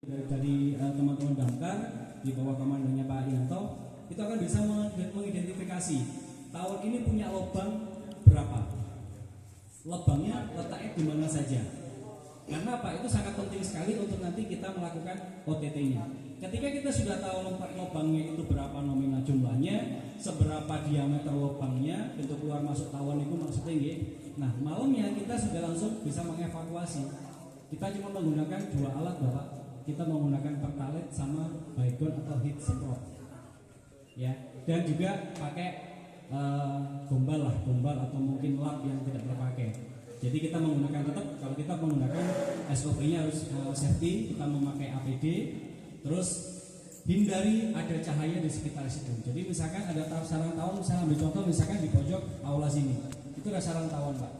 dari teman-teman damkar di bawah komandonya Pak Yanto itu akan bisa mengidentifikasi tawon ini punya lubang berapa, lubangnya letaknya di mana saja. Karena apa? Itu sangat penting sekali untuk nanti kita melakukan OTT-nya. Ketika kita sudah tahu lubangnya itu berapa nominal jumlahnya, seberapa diameter lubangnya, pintu keluar masuk tawon itu maksudnya nggih. Nah, malamnya kita sudah langsung bisa mengevakuasi. Kita cuma menggunakan dua alat, Bapak. Kita menggunakan pertalite sama baygon atau heat semprot. Ya, dan juga pakai gombal atau mungkin lap yang tidak terpakai. Jadi kita menggunakan tetap, kalau kita menggunakan SOP-nya harus safety, kita memakai APD, terus hindari ada cahaya di sekitar situ. Jadi misalkan ada sarang tawon, saya ambil contoh misalkan di pojok aula sini, itu ada sarang tawon, Pak.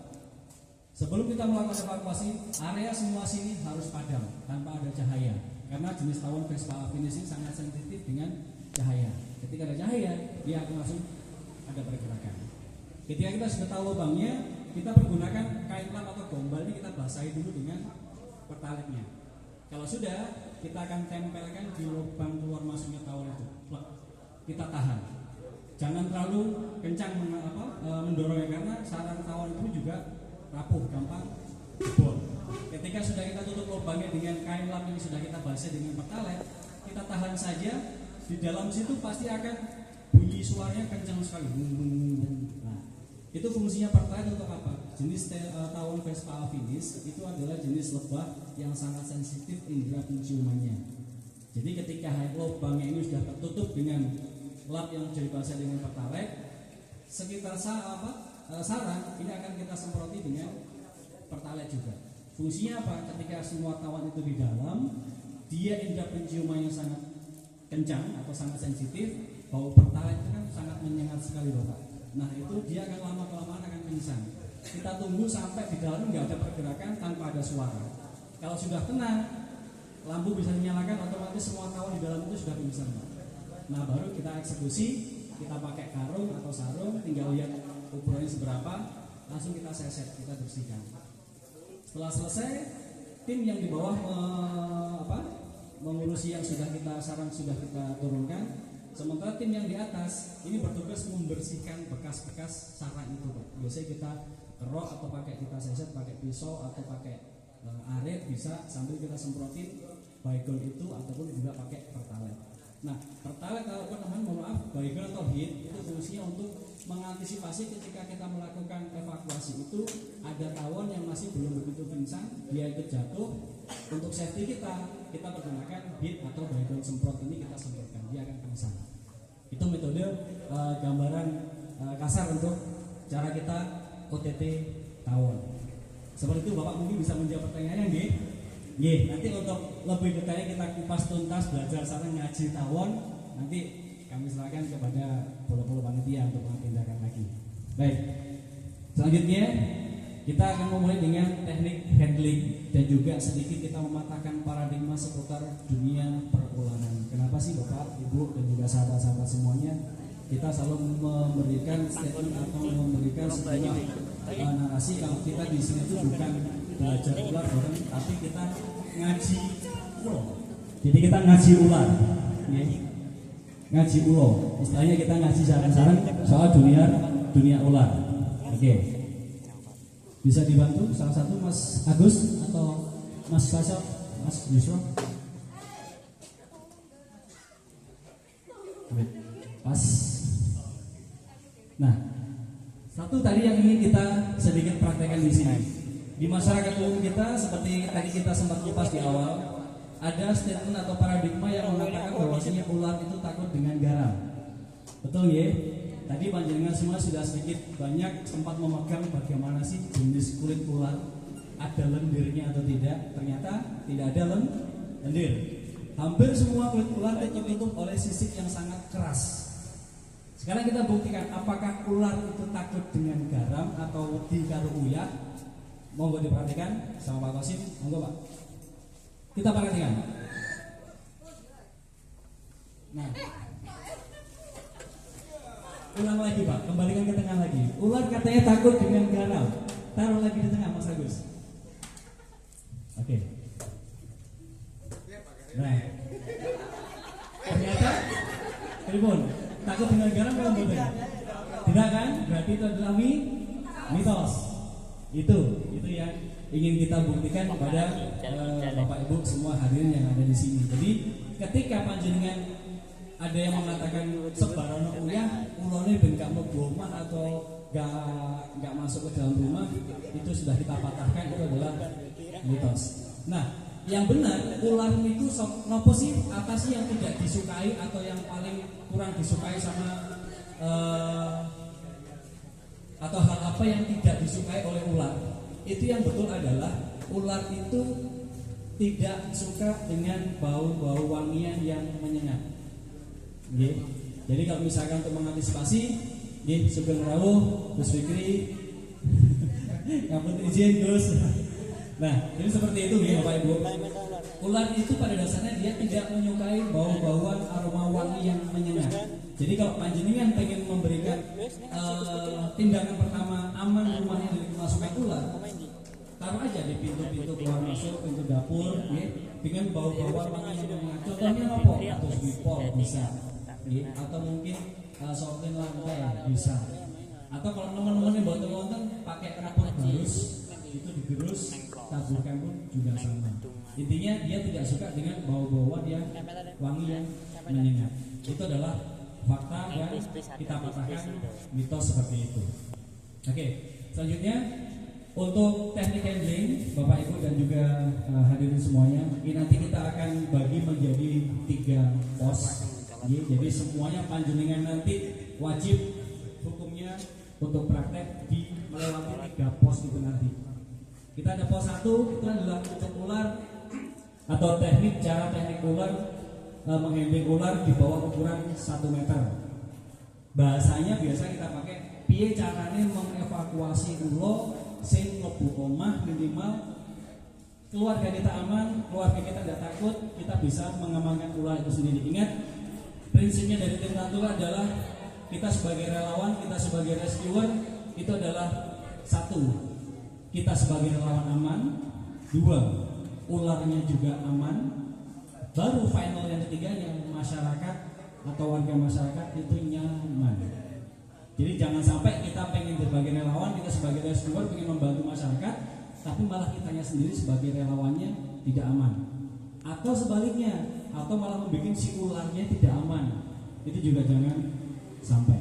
Sebelum kita melakukan evakuasi, area semua sini harus padam tanpa ada cahaya, karena jenis tawon Vespa Affinis ini sangat sensitif dengan cahaya. Ketika ada cahaya, dia akan langsung ada pergerakan. Ketika kita sudah tahu lubangnya, kita pergunakan kain lap atau gombal ini kita basahi dulu dengan pertalite-nya. Kalau sudah, kita akan tempelkan di lubang keluar masuknya tawon itu. Kita tahan. Jangan terlalu kencang mendorongnya, karena sarang tawon itu juga rapuh, gampang jebol. Ketika sudah kita tutup lubangnya dengan kain lap yang sudah kita basahi dengan pertalite, kita tahan saja. Di dalam situ pasti akan bunyi suaranya kencang sekali. Nah, itu fungsinya pertalite untuk apa? Jenis tawon Vespa Affinis itu adalah jenis lebah yang sangat sensitif indera penciumannya. Jadi ketika lubangnya ini sudah tertutup dengan lap yang sudah dibasahi dengan pertalite, sekitar sarang ini akan kita semproti dengan pertalite juga. Fungsinya apa? Ketika semua tawon itu di dalam, dia indera penciumannya sangat kencang atau sangat sensitif, bau pertalite itu kan sangat menyengat sekali, Bapak. Nah, itu dia akan lama-kelamaan akan pingsan. Kita tunggu sampai di dalam nggak ada pergerakan tanpa ada suara. Kalau sudah tenang, lampu bisa dinyalakan, otomatis semua tawon di dalam itu sudah pingsan, Pak. Nah, baru kita eksekusi, kita pakai karung atau sarung, tinggal lihat ukurannya seberapa, langsung kita seset, kita bersihkan. Setelah selesai, tim yang di bawah mengurusi yang sudah kita sarang sudah kita turunkan. Sementara tim yang di atas ini bertugas membersihkan bekas-bekas sarang itu, Pak. Biasanya kita kerok atau pakai kita seset pakai pisau atau pakai arit bisa, sambil kita semprotin baygon itu ataupun juga pakai pertalite. Nah, pertalite baygon atau heat itu fungsinya untuk mengantisipasi ketika kita melakukan evakuasi itu ada tawon yang masih belum begitu pingsan, dia ikut jatuh. Untuk safety kita pergunakan heat atau baygon semprot ini kita semprotkan, dia akan pingsan. Itu metode gambaran kasar untuk cara kita OTT tawon. Seperti itu, Bapak mungkin bisa menjawab pertanyaannya, nggih? Nggih, nanti untuk lebih detailnya kita kupas tuntas belajar sarang ngaji tawon, nanti kami serahkan kepada polo-polo panitia untuk mengagendakan lagi. Baik. Selanjutnya kita akan memulai dengan teknik handling dan juga sedikit kita mematahkan paradigma seputar dunia perulangan. Kenapa sih Bapak, Ibu dan juga sahabat-sahabat semuanya kita selalu memberikan statement atau memberikan sebuah narasi kalau kita di sini itu bukan belajar ular bareng, tapi kita ngaji ulo. Jadi kita ngaji ular, ya. Ngaji ulo. Istilahnya kita ngaji sarang-sarang soal dunia ular. Oke. Bisa dibantu salah satu Mas Agus atau Mas Fasal, Mas Yusro? Pas. Nah, satu tadi yang ingin kita sedikit praktekkan di sini. Di masyarakat umum kita, seperti tadi kita sempat kupas di awal, ada statement atau paradigma yang mengatakan bahwasanya ular itu takut dengan garam. Betul ya? Tadi panjenengan semua sudah sedikit banyak sempat memegang bagaimana sih jenis kulit ular, ada lendirnya atau tidak. Ternyata tidak ada lendir. Hampir semua kulit ular ditutup oleh sisik yang sangat keras. Sekarang kita buktikan apakah ular itu takut dengan garam atau wedi karo uyah. Monggo diperhatikan sama Pak Qasim, monggo Pak. Kita perhatikan. Nah, ulang lagi Pak, kembalikan ke tengah lagi. Ular katanya takut dengan garam. Taruh lagi di tengah Mas Agus. Oke. Nah, ternyata telepon takut dengan garam kalau betul. Tidak kan? Berarti itu adalah mitos. Itu yang ingin kita buktikan kepada Bapak Ibu semua hadirin yang ada di sini. Jadi ketika panjenengan ada yang mengatakan sebaran uyah, ulone ben gak mlebu omah atau gak masuk ke dalam rumah, itu sudah kita patahkan, itu adalah mitos. Nah, yang benar ular itu nopo sih? Apa sih yang tidak disukai atau yang paling kurang disukai sama atau hal apa yang tidak disukai oleh ular? Itu yang betul adalah ular itu tidak suka dengan bau-bau wangian yang menyengat. Jadi kalau misalkan untuk mengantisipasi, Sugeng Rawuh, Gus Fikri, ngapun izin Gus. Nah, jadi seperti itu ya Bapak Ibu. Ular itu pada dasarnya dia tidak menyukai bau-bauan aroma wangi yang menyengat. Jadi kalau panjenengan pengen memberikan tindakan pertama aman rumahnya dari kemasukan ular, taruh aja di pintu-pintu keluar masuk, pintu dapur, dengan bau-bauan wangi yang menyengat. Contohnya apa? Atau swipol bisa, atau mungkin sortin lantai bisa. Atau kalau teman-teman yang bawa teman-teman pakai rapor garus, itu digerus, taburkan pun juga sama. Intinya dia tidak suka dengan bau-bauan yang wangi yang menyengat. Itu adalah fakta yang kita patahkan mitos seperti itu. Oke, selanjutnya untuk teknik handling Bapak Ibu dan juga hadirin semuanya, ini nanti kita akan bagi menjadi 3 pos. Jadi semuanya panjenengan nanti wajib hukumnya untuk praktek di melewati 3 pos itu nanti. Kita ada pos 1, itu adalah untuk ular atau teknik ular menghandling ular di bawah ukuran 1 meter. Bahasanya biasa kita pakai piye carane mengevakuasi ulo sing mlebu omah minimal keluarga kita aman, keluarga kita tidak takut, kita bisa mengamankan ular itu sendiri. Ingat, prinsipnya dari tim Tantula adalah kita sebagai relawan, kita sebagai rescuer itu adalah 1, kita sebagai relawan aman, 2, ularnya juga aman, baru final yang ketiga yang masyarakat atau warga masyarakat itu nyaman. Jadi jangan sampai kita pengen sebagai relawan, kita sebagai rescuer pengen membantu masyarakat, tapi malah kitanya sendiri sebagai relawannya tidak aman. Atau sebaliknya, atau malah membuat si ularnya tidak aman. Itu juga jangan sampai.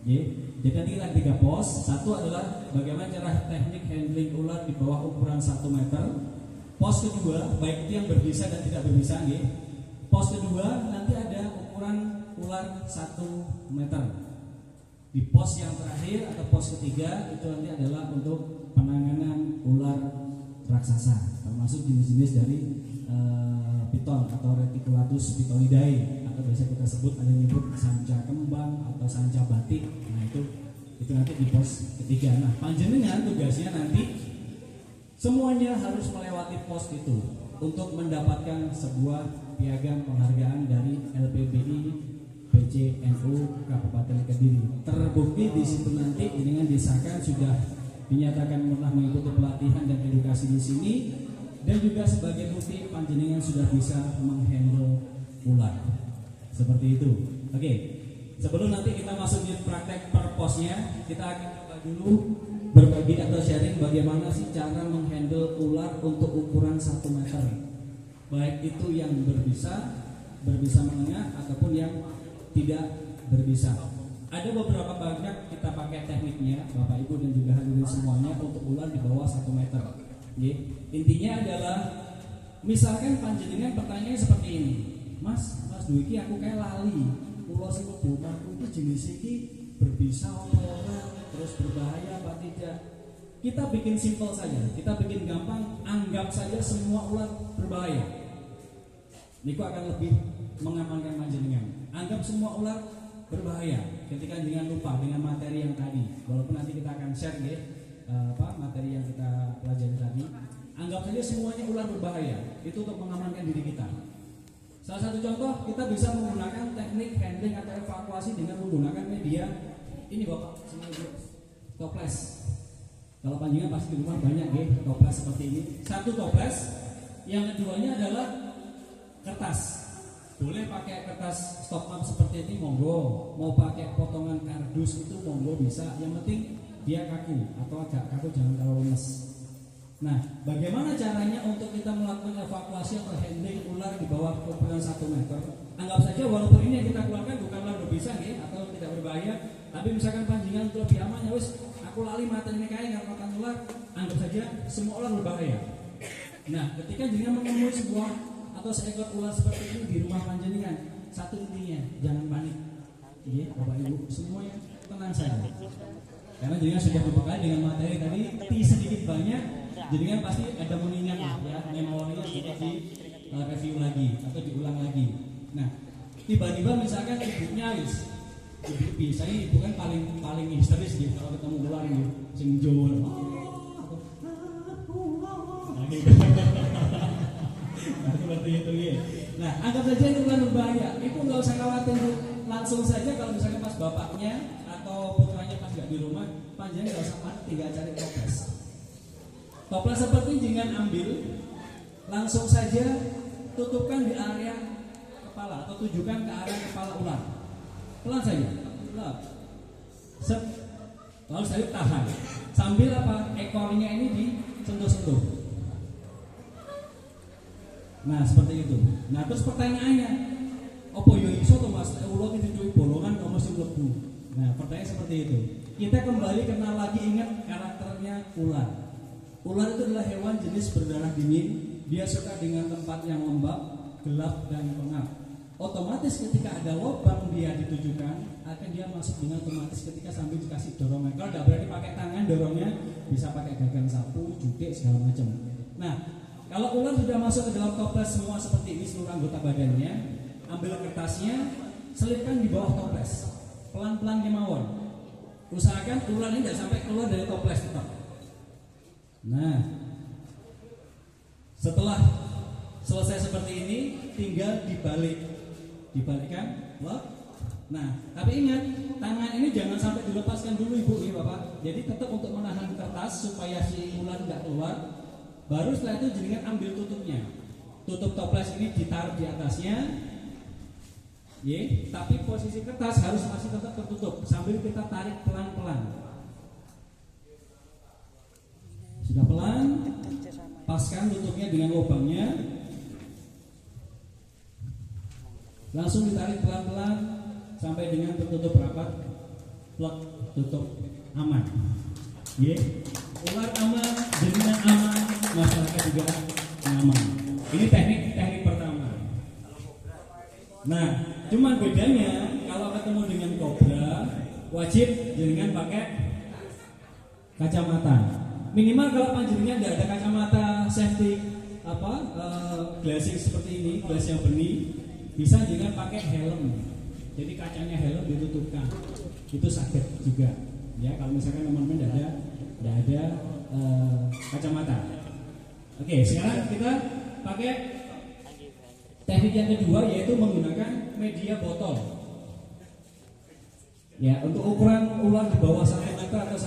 Jadi nanti kita 3 pos. 1 adalah bagaimana cara teknik handling ular di bawah ukuran 1 meter. Pos kedua, baik itu yang berbisa dan tidak berbisa. Pos kedua nanti ada ukuran ular 1 meter. Di pos yang terakhir atau pos ketiga itu nanti adalah untuk penanganan ular raksasa, termasuk jenis-jenis dari piton atau Reticulatus pitonidae, atau biasa kita sebut ada yang nyebut sanca kembang atau sanca batik. Nah itu nanti di pos ketiga. Nah, panjenengan tugasnya nanti semuanya harus melewati pos itu untuk mendapatkan sebuah piagam penghargaan dari LPBI PCNU Kabupaten Kediri. Terbukti di situ nanti dengan disahkan sudah dinyatakan pernah mengikuti pelatihan dan edukasi di sini, dan juga sebagai bukti panjenengan sudah bisa menghandle ular. Seperti itu. Oke. Sebelum nanti kita masuk di praktek per posnya, kita akan coba dulu berbagi atau sharing bagaimana sih cara menghandle ular untuk ukuran 1 meter. Baik itu yang berbisa menengah ataupun yang tidak berbisa. Ada beberapa banyak kita pakai tekniknya, Bapak Ibu dan juga hadirin semuanya, untuk ular di bawah 1 meter. Intinya adalah, misalkan panjenengan pertanyaan seperti ini, Mas Dwiki, aku kayak lali, ulo sing mlebu omahku itu jenis iki berbisa apa ora, terus berbahaya apa tidak. Kita bikin simpel saja, kita bikin gampang, anggap saja semua ular berbahaya. Niku akan lebih mengamankan panjenengan. Anggap semua ular berbahaya ketika jangan lupa dengan materi yang tadi. Walaupun nanti kita akan share materi yang kita pelajari tadi. Anggap saja semuanya ular berbahaya. Itu untuk mengamankan diri kita. Salah satu contoh, kita bisa menggunakan teknik handling atau evakuasi dengan menggunakan media ini, Bapak, toples. Kalau panjenengan pasti di rumah banyak toples seperti ini. 1 toples, yang keduanya adalah kertas. Boleh pakai kertas stop up seperti ini monggo, mau pakai potongan kardus itu monggo bisa. Yang penting dia kaku atau agak kaku, jangan terlalu lemes. Nah, bagaimana caranya untuk kita melakukan evakuasi atau handling ular di bawah ukuran 1 meter? Anggap saja walaupun ini yang kita keluarkan bukan ular berbisa ya, atau tidak berbahaya, tapi misalkan pancingan untuk lebih aman ya wis, aku lali mata ini kayak nggak makan ular, anggap saja semua ular berbahaya. Nah, ketika jenengan menemui sebuah atau seekor ular seperti ini di rumah panjenengan, satu intinya jangan panik. Iya, Bapak Ibu semuanya tenang saja. Karena jenengan sudah dibekali dengan materi tadi sedikit banyak, jenengan pasti ada mengingat ya, memorinya sudah di review lagi atau diulang lagi. Nah, tiba-tiba misalkan ibunya ibu biasanya ibu kan paling histeris gitu kalau ketemu ular gitu, sing jol. Nah, seperti itu ya. Nah, anggap saja itu ular berbahaya. Itu nggak usah khawatir, langsung saja kalau misalkan pas bapaknya atau putranya pas nggak di rumah, panjangnya nggak usah panik, tinggal cari toples. Toples seperti jangan ambil, langsung saja tutupkan di area kepala atau tujukan ke arah kepala ular. Pelan saja, pelan. Set. Lalu saya tahan. Sambil apa? Ekornya ini disentuh-sentuh. Nah, seperti itu. Nah, terus pertanyaannya, opo yo iso to Mas, ulo dicuci bolongan kok mesti mlebu. Nah, pertanyaan seperti itu. Kita kembali kenal lagi, ingat karakternya ular. Ular itu adalah hewan jenis berdarah dingin. Dia suka dengan tempat yang lembab, gelap dan pengap. Otomatis ketika ada lubang dia ditujukan, akan dia masuk dengan otomatis ketika sambil dikasih dorongan. Kalau tidak berani pakai tangan dorongnya, bisa pakai gagang sapu, jutek segala macam. Nah, kalau ular sudah masuk ke dalam toples semua seperti ini seluruh anggota badannya, ambil kertasnya, selipkan di bawah toples, pelan-pelan kemauan. Usahakan ular ini tidak sampai keluar dari toples tetap. Nah, setelah selesai seperti ini, tinggal dibalikkan, loh. Nah, tapi ingat, tangan ini jangan sampai dilepaskan dulu ibu, ya bapak. Jadi tetap untuk menahan kertas supaya si ular tidak keluar. Baru setelah itu jenengan ambil tutupnya. Tutup toples ini ditaruh di atasnya. Tapi posisi kertas harus masih tetap tertutup sambil kita tarik pelan-pelan. Sudah pelan, paskan tutupnya dengan lubangnya. Langsung ditarik pelan-pelan sampai dengan tertutup rapat. Plek, tutup, aman. Ular aman, jenengan aman, masyarakat juga aman. Ini teknik pertama. Nah, cuman bedanya kalau ketemu dengan kobra, wajib jenengan pakai kacamata. Minimal kalau panjenengan tidak ada kacamata safety glassing seperti ini, glass yang benih, bisa jenengan pakai helm. Jadi kacanya helm ditutupkan. Itu sakit juga. Ya, kalau misalkan teman-teman tidak ada kacamata. Oke, sekarang kita pakai teknik yang kedua, yaitu menggunakan media botol. Ya, untuk ukuran ular di bawah 1 meter atau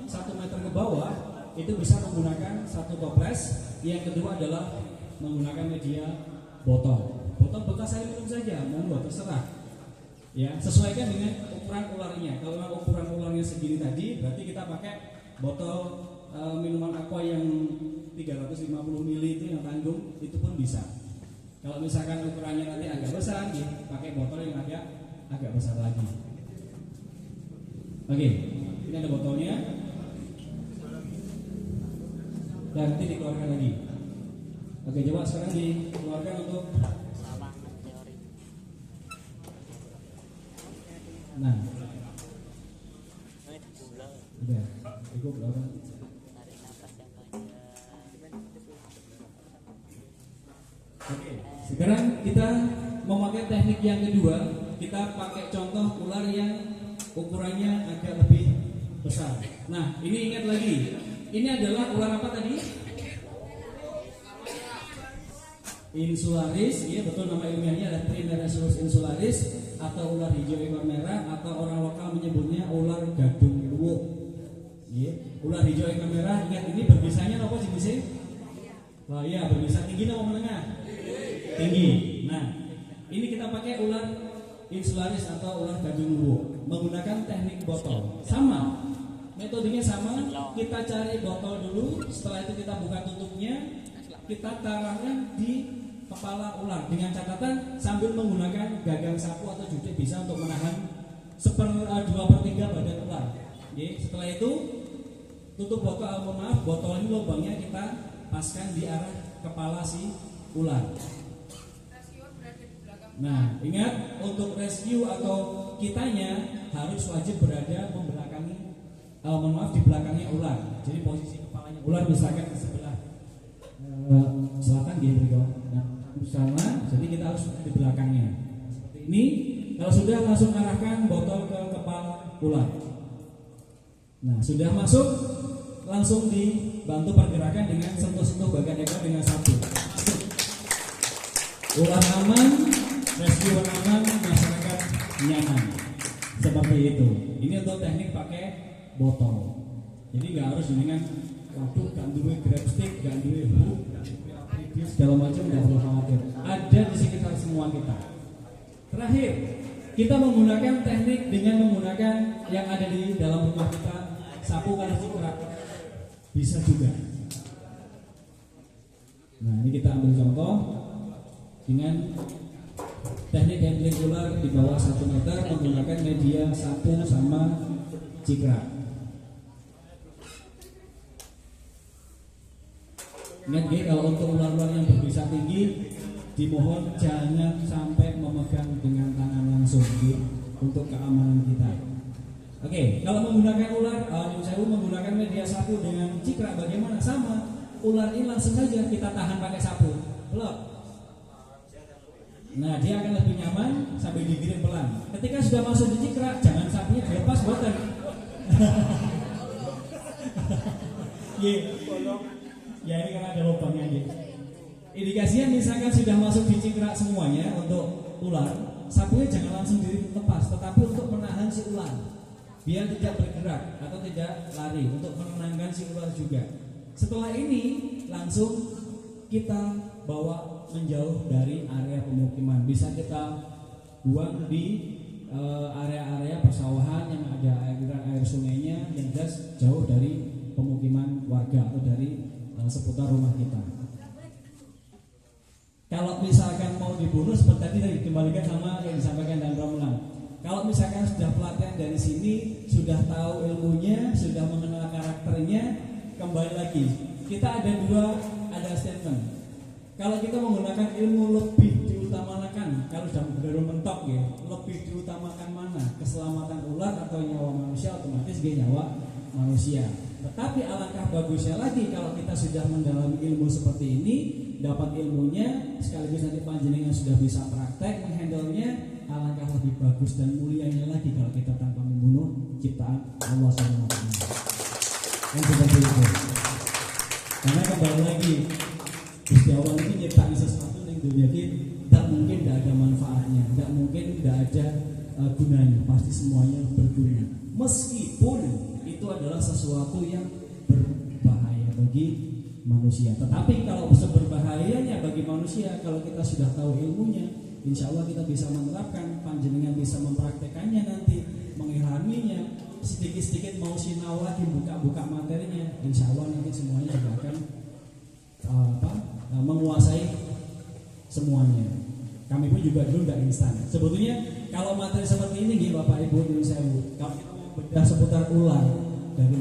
1 meter ke bawah itu bisa menggunakan satu toples. Yang kedua adalah menggunakan media botol. Botol bekas air minum saja, monggo terserah. Ya, sesuaikan dengan ukuran ularnya. Kalau ukuran ularnya segini tadi, berarti kita pakai botol minuman aqua yang 350 ml itu yang tanggung, itu pun bisa. Kalau misalkan ukurannya nanti agak besar, pakai botol yang agak besar lagi. Oke, ini ada botolnya. Dan nanti dikeluarkan lagi. Oke, coba sekarang dikeluarkan untuk. Nah, udah, cukup berapa? Oke, sekarang kita memakai teknik yang kedua. Kita pakai contoh ular yang ukurannya agak lebih besar. Nah, ini ingat lagi, ini adalah ular apa tadi? Insularis, ya betul, nama ilmiahnya adalah Trimeresurus insularis atau ular hijau ekor merah, atau orang lokal menyebutnya ular gadung luwuk. Ya, ular hijau ekor merah, ingat ini berbisanya apa jenisnya? Wah iya, berbisa tinggi atau menengah? tinggi. Nah, ini kita pakai ular insularis atau ular gadunguwo menggunakan teknik botol. Sama, metodenya sama. Kita cari botol dulu, setelah itu kita buka tutupnya, kita taruhnya di kepala ular dengan catatan sambil menggunakan gagang sapu atau judik bisa untuk menahan 2/3 badan ular. Oke, setelah itu tutup botol, botol ini lubangnya kita paskan di arah kepala si ular. Nah, ingat untuk rescue atau kitanya harus wajib berada membelakangi, di belakangnya ular. Jadi posisi kepalanya ular misalkan di sebelah selatan gitu, nah sana, jadi kita harus di belakangnya. Seperti ini. Kalau sudah, langsung arahkan botol ke kepala ular. Nah, sudah masuk, langsung dibantu pergerakan dengan sentuh-sentuh bagian ekor dengan sapu. Ular aman, rescue aman, masyarakat nyaman. Seperti itu. Ini untuk teknik pakai botol. Jadi nggak harus dengan waduh, gak duwe grab stick, gak duwe hook, segala macam, nggak perlu khawatir. Ada di sekitar semua kita. Terakhir, kita menggunakan teknik dengan menggunakan yang ada di dalam rumah kita, sapu kali cingkrang. Bisa juga. Nah, ini kita ambil contoh dengan teknik handling ular di bawah 1 meter menggunakan media sapu sama cingkrang. Ingat kalau untuk ular-ular yang berbisa tinggi, dimohon jangan sampai memegang dengan tangan langsung untuk keamanan kita. Oke, kalau menggunakan ular, menggunakan media sapu dengan cingkrang bagaimana? Sama, ular ini langsung saja kita tahan pakai sapu, pelok. Nah, dia akan lebih nyaman sambil digiring pelan. Ketika sudah masuk di cingkrang, jangan sapunya dilepas, boten. Ya ini karena ada lubangnya gitu. Indikasinya misalkan sudah masuk di cingkrang semuanya untuk ular, sapunya jangan langsung dilepas, tetapi untuk menahan si ular biar tidak bergerak atau tidak lari, untuk menenangkan si ular juga. Setelah ini langsung kita bawa menjauh dari area pemukiman. Bisa kita buang di area-area persawahan yang ada air sungainya, yang jelas jauh dari pemukiman warga atau dari seputar rumah kita. Kalau misalkan mau dibunuh seperti tadi dikembalikan sama yang disampaikan dan Romulan. Kalau misalkan sudah pelatihan dari sini, sudah tahu ilmunya, sudah mengenal karakternya, kembali lagi. Kita ada statement. Kalau kita menggunakan ilmu lebih diutamakan, kalau sudah baru mentok ya, lebih diutamakan mana? Keselamatan ular atau nyawa manusia, otomatis dia nyawa manusia. Tetapi alangkah bagusnya lagi kalau kita sudah mendalami ilmu seperti ini, dapat ilmunya, sekaligus nanti panjenengan sudah bisa praktek menghandle-nya, alangkah lebih bagus dan mulianya lagi kalau kita tanpa membunuh ciptaan Allah SWT. Yang seperti itu. Karena kembali lagi, Gusti Allah ini nyiptain sesuatu yang dunia ini tidak mungkin tidak ada manfaatnya, tidak mungkin tidak ada gunanya, pasti semuanya berguna. Meskipun itu adalah sesuatu yang berbahaya bagi manusia. Tetapi kalau seberbahayanya bagi manusia, kalau kita sudah tahu ilmunya, insya Allah kita bisa menerapkan, panjenengan bisa mempraktekannya nanti, mengilhaminya, sedikit-sedikit mau sinau lagi, buka-buka materinya, insya Allah nanti semuanya juga akan menguasai semuanya. Kami pun juga dulu tidak instan. Sebetulnya kalau materi seperti ini, Bapak Ibu Indonesia, kalau kita mau bedah seputar ular, dari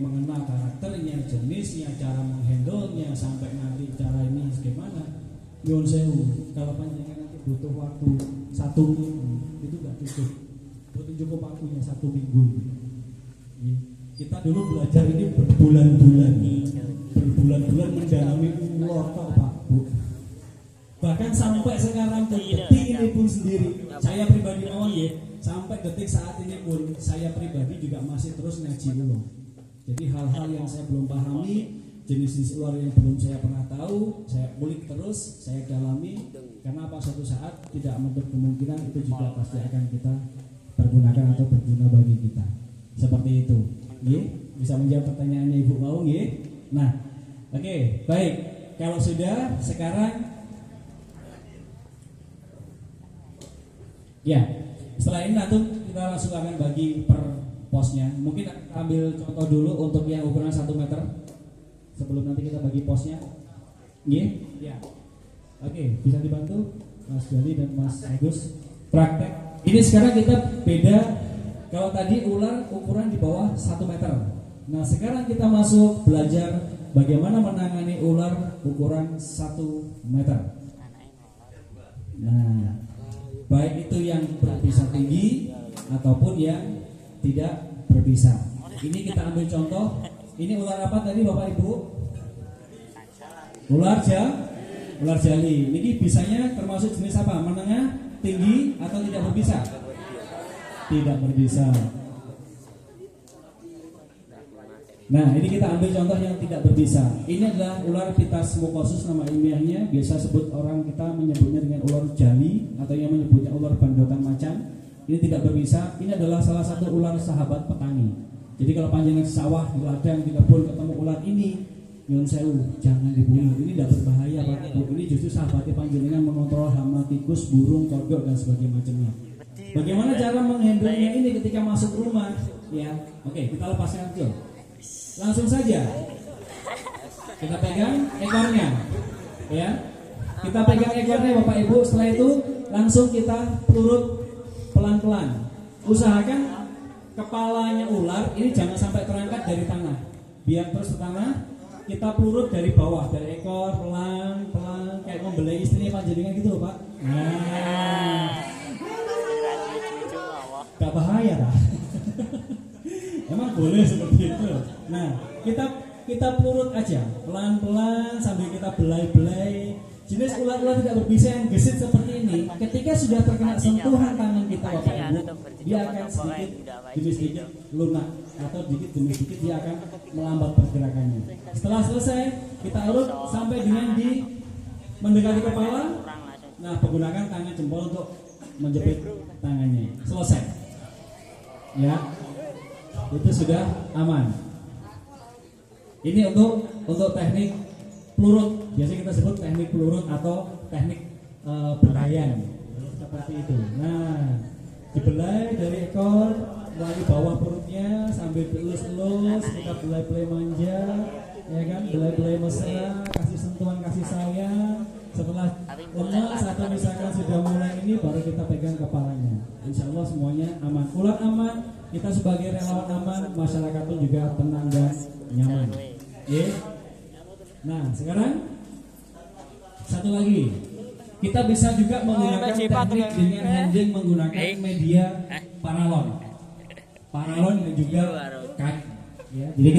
mengenal karakternya, jenisnya, cara menghandle-nya, sampai nanti cara ini bagaimana, nyuwun sewu. Kalau panjenengan nanti butuh waktu 1 minggu, itu nggak cukup. Butuh cukup waktunya 1 minggu. Kita dulu belajar ini berbulan-bulan mendalami ular, Pak Bu. Bahkan sampai sekarang detik ini pun sendiri, saya pribadi sampai detik saat ini pun saya pribadi juga masih terus ngaji ular. Jadi hal-hal yang saya belum pahami, jenis-jenis ular yang belum saya pernah tahu, saya kulik terus, saya dalami. Karena apa, suatu saat tidak menutup kemungkinan itu juga pasti akan kita pergunakan atau berguna bagi kita. Seperti itu. Bisa menjawab pertanyaannya Ibu mau, Nah, oke, baik. Kalau sudah, sekarang Ya, setelah ini nanti kita langsung akan bagi per posnya. Mungkin ambil contoh dulu untuk yang ukuran 1 meter sebelum nanti kita bagi posnya. Ya. Oke, bisa dibantu Mas Jali dan Mas Agus praktek. Ini sekarang kita beda. Kalau tadi ular ukuran di bawah 1 meter. Nah sekarang kita masuk belajar bagaimana menangani ular ukuran 1 meter. Nah, baik itu yang berbisa tinggi ataupun yang tidak berbisa. Ini kita ambil contoh. Ini ular apa tadi Bapak Ibu? Ular jali. Ini bisanya termasuk jenis apa? Menengah, tinggi atau tidak berbisa? Tidak berbisa. Nah, ini kita ambil contoh yang tidak berbisa. Ini adalah ular Pitas mucosus nama ilmiahnya. Biasa sebut orang kita menyebutnya dengan ular jali atau yang menyebutnya ular bandotan macan. Ini tidak berbisa. Ini adalah salah satu ular sahabat petani. Jadi kalau panjenengan di sawah, di ladang, di kebun ketemu ular ini, nyuwun sewu, jangan dibunuh. Ini tidak berbahaya Pak Ibu. Ini justru sahabatnya panjenengan mengontrol hama, tikus, burung, kodok dan sebagainya macamnya. Bagaimana cara menghandlenya ini ketika masuk rumah? Ya, oke, kita lepaskan aja. Langsung saja. Kita pegang ekornya. Ya. Kita pegang ekornya Bapak Ibu. Setelah itu langsung kita pelurut pelan-pelan. Usahakan kepalanya ular ini jangan sampai terangkat dari tanah. Biar terus ke tanah. Kita pelurut dari bawah, dari ekor pelan-pelan kayak membelai istrinya panjenengan gitu loh Pak. Nah. Gak bahaya lah. Emang boleh seperti itu. Nah, kita pelurut aja pelan-pelan sambil kita belai-belai. Jenis ular-ular tidak berbisa yang gesit seperti ini, ketika sudah terkena sentuhan tangan kita Bapak Ibu, dia akan sedikit demi sedikit lunak atau sedikit demi sedikit dia akan melambat pergerakannya. Setelah selesai, kita urut sampai dengan di mendekati kepala. Nah, menggunakan tangan jempol untuk menjepit tangannya. Selesai. Ya, itu sudah aman. Ini untuk teknik pelurut. Biasanya kita sebut teknik pelurut atau teknik belayan seperti itu. Nah, dibelai dari ekor melalui bawah perutnya sambil dielus-elus, kita belai-belai manja, ya kan, belai-belai mesra, kasih sentuhan, kasih sayang. Setelah lemas atau misalkan sudah mulai ini, baru kita pegang kepalanya. Insya Allah semuanya aman. Ular aman, kita sebagai relawan aman, masyarakat pun juga tenang dan nyaman. Nah, sekarang satu lagi, kita bisa juga menggunakan teknik dengan handling menggunakan media paralon dan juga kain. Ya, jadi